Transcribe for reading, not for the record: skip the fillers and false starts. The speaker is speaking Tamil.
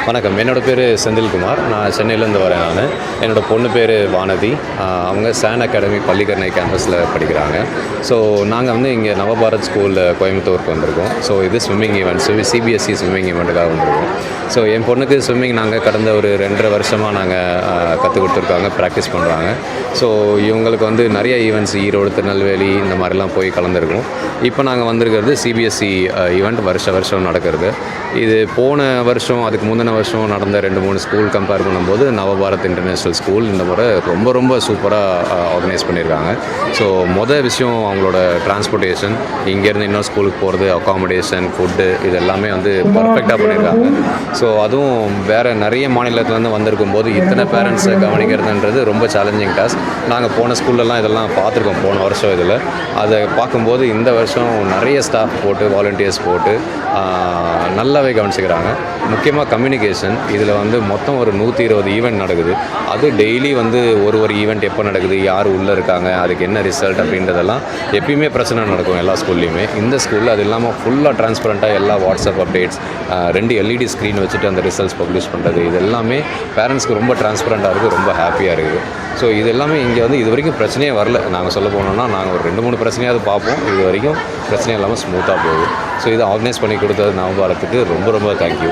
வணக்கம். என்னோட பேர் செந்தில்குமார். நான் சென்னையிலேருந்து வரேன் நான். என்னோட பொண்ணு பேர் வானதி. அவங்க சான் அகாடமி பள்ளிக்கரணை கேம்பஸில் படிக்கிறாங்க. ஸோ நாங்கள் வந்து இங்கே நவபாரத் ஸ்கூலில் கோயம்புத்தூருக்கு வந்திருக்கோம். ஸோ இது ஸ்விம்மிங் ஈவெண்ட், சிபிஎஸ்சி ஸ்விம்மிங் ஈவெண்ட்டுக்காக வந்திருக்கோம். ஸோ என் பொண்ணுக்கு ஸ்விம்மிங் நாங்கள் கடந்த ஒரு 2.5 வருஷமாக நாங்கள் கற்றுக் கொடுத்துருக்காங்க, ப்ராக்டிஸ் பண்ணுறாங்க. ஸோ இவங்களுக்கு வந்து நிறைய ஈவெண்ட்ஸ் ஈரோடு, திருநெல்வேலி இந்த மாதிரிலாம் போய் கலந்துருக்கோம். இப்போ நாங்கள் வந்திருக்கிறது சிபிஎஸ்சி ஈவெண்ட் வருஷம் நடக்கிறது. இது போன வருஷம், அதுக்கு முந்தின வருஷம் நடந்த 2-3 ஸ்கூல் கம்பேர் பண்ணும்போது நவபாரத் இன்டர்நேஷ்னல் ஸ்கூல் இந்த முறை ரொம்ப சூப்பராக ஆர்கனைஸ் பண்ணியிருக்காங்க. ஸோ விஷயம் அவங்களோட டிரான்ஸ்போர்ட்டேஷன், இங்கேருந்து இன்னொரு ஸ்கூலுக்கு போகிறது, அக்காமடேஷன், ஃபுட்டு, இது எல்லாமே வந்து பர்ஃபெக்டாக பண்ணியிருக்காங்க. ஸோ அதுவும் வேறு நிறைய மாநிலத்துலேருந்து வந்திருக்கும் போது இத்தனை பேரண்ட்ஸை கவனிக்கிறதுன்றது ரொம்ப சேலஞ்சிங் டாஸ்க். நாங்கள் போன ஸ்கூல்லலாம் இதெல்லாம் பார்த்துருக்கோம் போன வருஷம். இதில் அதை பார்க்கும்போது இந்த வருஷம் நிறைய ஸ்டாஃப் போட்டு, வாலண்டியர்ஸ் போட்டு நல்லாவே கவனிச்சுக்கிறாங்க. முக்கியமாக கம்யூனிகேஷன். இதில் வந்து மொத்தம் ஒரு 120 ஈவெண்ட் நடக்குது. அது டெய்லி வந்து ஒரு ஈவெண்ட் எப்போ நடக்குது, யார் உள்ளே இருக்காங்க, அதுக்கு என்ன ரிசல்ட் அப்படின்றதெல்லாம் எப்பயுமே பிரச்சனை நடக்கும் எல்லா ஸ்கூல்லையுமே. இந்த ஸ்கூலில் அது இல்லாமல் ஃபுல்லாக டிரான்ஸ்பரண்ட்டாக எல்லா வாட்ஸ்அப் அப்டேட்ஸ், 2 எல்இடி ஸ்க்ரீன் வச்சுட்டு அந்த ரிசல்ட்ஸ் பப்ளிஷ் பண்ணுறது, இது எல்லாமே பேரண்ட்ஸ்க்கு ரொம்ப டிரான்ஸ்பரண்ட்டாக இருக்குது, ரொம்ப ஹாப்பியாக இருக்குது. ஸோ இது எல்லாமே இங்கே வந்து இது வரைக்கும் பிரச்சனையே வரல. நாங்கள் சொல்ல போனோம்னா நாங்கள் ஒரு 2-3 பிரச்சனையாவது பார்ப்போம். இது வரைக்கும் பிரச்சனை இல்லாமல் ஸ்மூத்தாக போகுது. ஸோ இதை ஆர்கனைஸ் பண்ணி கொடுத்தது நவபாரத்துக்கு ரொம்ப தேங்க்யூ.